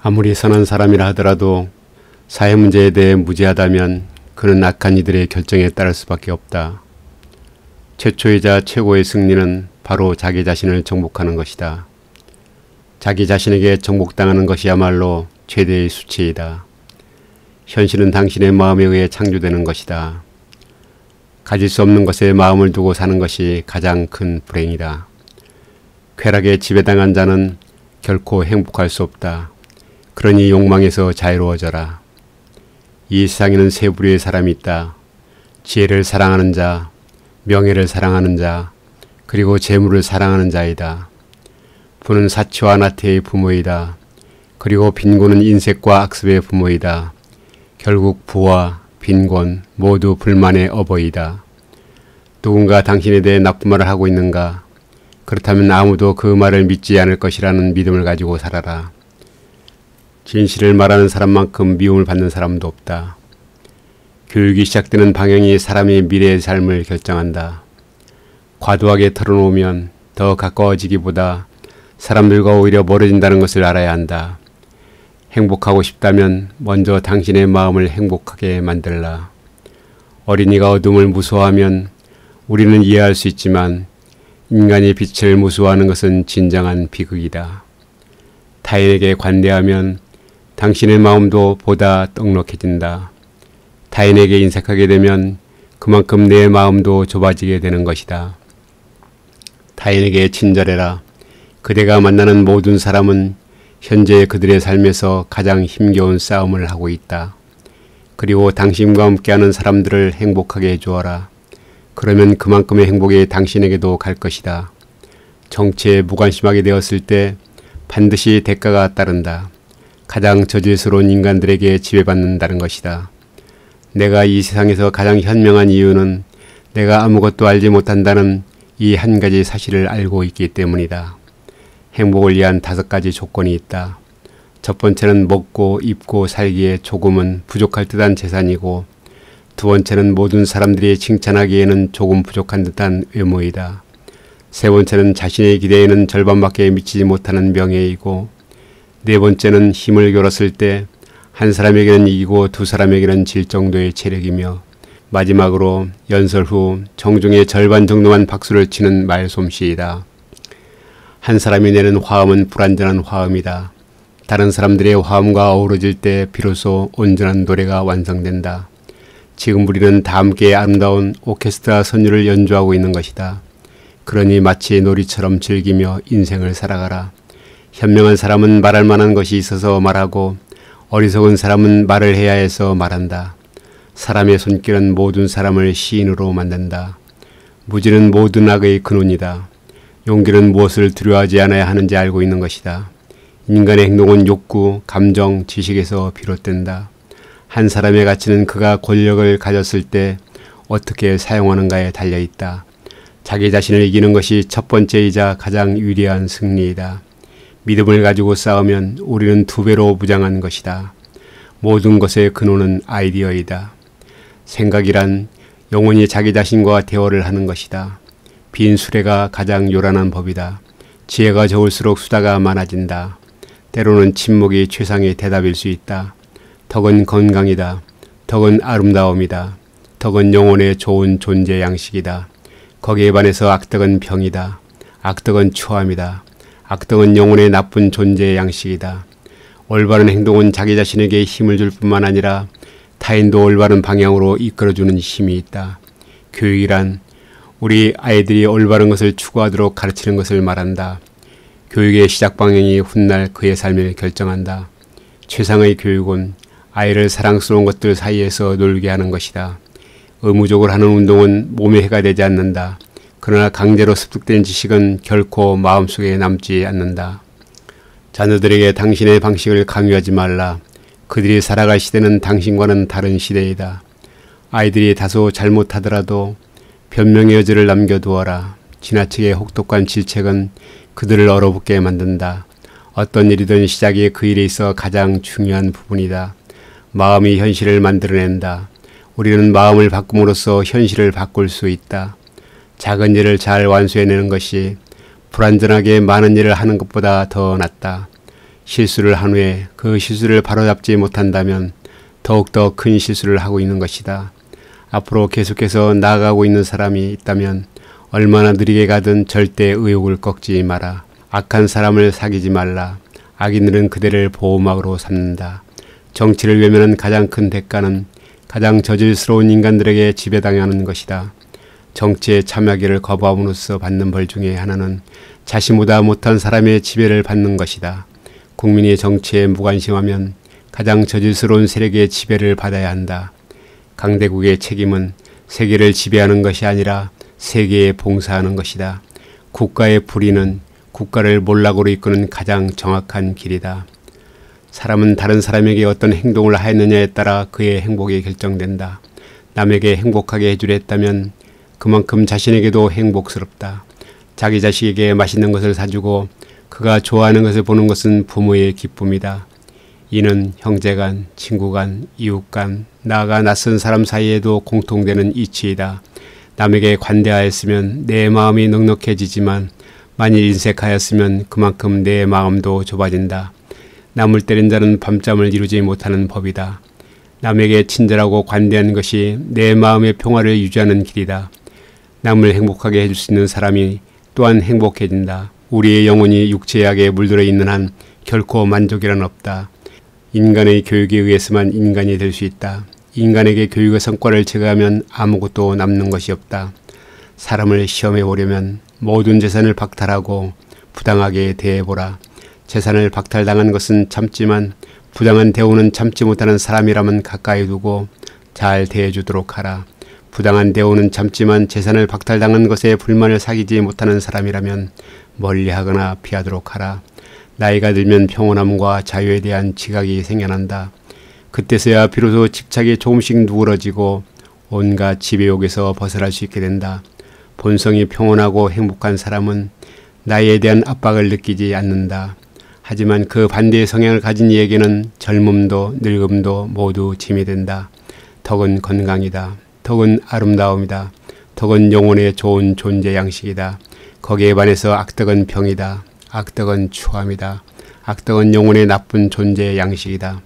아무리 선한 사람이라 하더라도 사회 문제에 대해 무지하다면 그는 악한 이들의 결정에 따를 수밖에 없다. 최초이자 최고의 승리는 바로 자기 자신을 정복하는 것이다. 자기 자신에게 정복당하는 것이야말로 최대의 수치이다. 현실은 당신의 마음에 의해 창조되는 것이다. 가질 수 없는 것에 마음을 두고 사는 것이 가장 큰 불행이다. 쾌락에 지배당한 자는 결코 행복할 수 없다. 그러니 욕망에서 자유로워져라. 이 세상에는 세 부류의 사람이 있다. 지혜를 사랑하는 자, 명예를 사랑하는 자, 그리고 재물을 사랑하는 자이다. 부는 사치와 나태의 부모이다. 그리고 빈곤은 인색과 악습의 부모이다. 결국 부와 빈곤 모두 불만의 어버이다. 누군가 당신에 대해 나쁜 말을 하고 있는가? 그렇다면 아무도 그 말을 믿지 않을 것이라는 믿음을 가지고 살아라. 진실을 말하는 사람만큼 미움을 받는 사람도 없다. 교육이 시작되는 방향이 사람의 미래의 삶을 결정한다. 과도하게 털어놓으면 더 가까워지기보다 사람들과 오히려 멀어진다는 것을 알아야 한다. 행복하고 싶다면 먼저 당신의 마음을 행복하게 만들라. 어린이가 어둠을 무서워하면 우리는 이해할 수 있지만 인간이 빛을 무서워하는 것은 진정한 비극이다. 타인에게 관대하면 당신의 마음도 보다 떡록해진다. 타인에게 인색하게 되면 그만큼 내 마음도 좁아지게 되는 것이다. 타인에게 친절해라. 그대가 만나는 모든 사람은 현재 그들의 삶에서 가장 힘겨운 싸움을 하고 있다. 그리고 당신과 함께하는 사람들을 행복하게 해주어라. 그러면 그만큼의 행복이 당신에게도 갈 것이다. 정치에 무관심하게 되었을 때 반드시 대가가 따른다. 가장 저질스러운 인간들에게 지배받는다는 것이다. 내가 이 세상에서 가장 현명한 이유는 내가 아무것도 알지 못한다는 이 한 가지 사실을 알고 있기 때문이다. 행복을 위한 5가지 조건이 있다. 첫 번째는 먹고 입고 살기에 조금은 부족할 듯한 재산이고, 두 번째는 모든 사람들이 칭찬하기에는 조금 부족한 듯한 외모이다. 세 번째는 자신의 기대에는 절반밖에 미치지 못하는 명예이고, 네 번째는 힘을 겨뤘을 때 한 사람에게는 이기고 두 사람에게는 질 정도의 체력이며, 마지막으로 연설 후 정중의 절반 정도만 박수를 치는 말솜씨이다. 한 사람이 내는 화음은 불완전한 화음이다. 다른 사람들의 화음과 어우러질 때 비로소 온전한 노래가 완성된다. 지금 우리는 다 함께 아름다운 오케스트라 선율을 연주하고 있는 것이다. 그러니 마치 놀이처럼 즐기며 인생을 살아가라. 현명한 사람은 말할 만한 것이 있어서 말하고, 어리석은 사람은 말을 해야 해서 말한다. 사람의 손길은 모든 사람을 시인으로 만든다. 무지는 모든 악의 근원이다. 용기는 무엇을 두려워하지 않아야 하는지 알고 있는 것이다. 인간의 행동은 욕구, 감정, 지식에서 비롯된다. 한 사람의 가치는 그가 권력을 가졌을 때 어떻게 사용하는가에 달려있다. 자기 자신을 이기는 것이 첫 번째이자 가장 위대한 승리이다. 믿음을 가지고 싸우면 우리는 2배로 무장한 것이다. 모든 것의 근원은 아이디어이다. 생각이란 영원히 자기 자신과 대화를 하는 것이다. 빈 수레가 가장 요란한 법이다. 지혜가 적을수록 수다가 많아진다. 때로는 침묵이 최상의 대답일 수 있다. 덕은 건강이다. 덕은 아름다움이다. 덕은 영혼의 좋은 존재 양식이다. 거기에 반해서 악덕은 병이다. 악덕은 추함이다. 악덕은 영혼의 나쁜 존재 양식이다. 올바른 행동은 자기 자신에게 힘을 줄 뿐만 아니라 타인도 올바른 방향으로 이끌어주는 힘이 있다. 교육이란 우리 아이들이 올바른 것을 추구하도록 가르치는 것을 말한다. 교육의 시작 방향이 훗날 그의 삶을 결정한다. 최상의 교육은 아이를 사랑스러운 것들 사이에서 놀게 하는 것이다. 의무적으로 하는 운동은 몸에 해가 되지 않는다. 그러나 강제로 습득된 지식은 결코 마음속에 남지 않는다. 자녀들에게 당신의 방식을 강요하지 말라. 그들이 살아갈 시대는 당신과는 다른 시대이다. 아이들이 다소 잘못하더라도 변명의 여지를 남겨두어라. 지나치게 혹독한 질책은 그들을 얼어붙게 만든다. 어떤 일이든 시작이 그 일에 있어 가장 중요한 부분이다. 마음이 현실을 만들어낸다. 우리는 마음을 바꿈으로써 현실을 바꿀 수 있다. 작은 일을 잘 완수해내는 것이 불완전하게 많은 일을 하는 것보다 더 낫다. 실수를 한 후에 그 실수를 바로잡지 못한다면 더욱더 큰 실수를 하고 있는 것이다. 앞으로 계속해서 나아가고 있는 사람이 있다면 얼마나 느리게 가든 절대 의욕을 꺾지 마라. 악한 사람을 사귀지 말라. 악인들은 그대를 보호막으로 삼는다. 정치를 외면한 가장 큰 대가는 가장 저질스러운 인간들에게 지배당하는 것이다. 정치에 참여하기를 거부함으로써 받는 벌 중에 하나는 자신보다 못한 사람의 지배를 받는 것이다. 국민이 정치에 무관심하면 가장 저질스러운 세력의 지배를 받아야 한다. 강대국의 책임은 세계를 지배하는 것이 아니라 세계에 봉사하는 것이다. 국가의 불의는 국가를 몰락으로 이끄는 가장 정확한 길이다. 사람은 다른 사람에게 어떤 행동을 하였느냐에 따라 그의 행복이 결정된다. 남에게 행복하게 해주려 했다면 그만큼 자신에게도 행복스럽다. 자기 자식에게 맛있는 것을 사주고 그가 좋아하는 것을 보는 것은 부모의 기쁨이다. 이는 형제간, 친구간, 이웃간, 나아가 낯선 사람 사이에도 공통되는 이치이다. 남에게 관대하였으면 내 마음이 넉넉해지지만 만일 인색하였으면 그만큼 내 마음도 좁아진다. 남을 때린 자는 밤잠을 이루지 못하는 법이다. 남에게 친절하고 관대한 것이 내 마음의 평화를 유지하는 길이다. 남을 행복하게 해줄 수 있는 사람이 또한 행복해진다. 우리의 영혼이 육체의 악에 물들어 있는 한 결코 만족이란 없다. 인간의 교육에 의해서만 인간이 될 수 있다. 인간에게 교육의 성과를 제거하면 아무것도 남는 것이 없다. 사람을 시험해 보려면 모든 재산을 박탈하고 부당하게 대해보라. 재산을 박탈당한 것은 참지만 부당한 대우는 참지 못하는 사람이라면 가까이 두고 잘 대해주도록 하라. 부당한 대우는 참지만 재산을 박탈당한 것에 불만을 사귀지 못하는 사람이라면 멀리하거나 피하도록 하라. 나이가 들면 평온함과 자유에 대한 지각이 생겨난다. 그때서야 비로소 집착이 조금씩 누그러지고 온갖 지배욕에서 벗어날 수 있게 된다. 본성이 평온하고 행복한 사람은 나이에 대한 압박을 느끼지 않는다. 하지만 그 반대의 성향을 가진 이에게는 젊음도 늙음도 모두 짐이 된다. 덕은 건강이다. 덕은 아름다움이다. 덕은 영혼의 좋은 존재 양식이다. 거기에 반해서 악덕은 병이다. 악덕은 추함이다. 악덕은 영혼의 나쁜 존재 양식이다.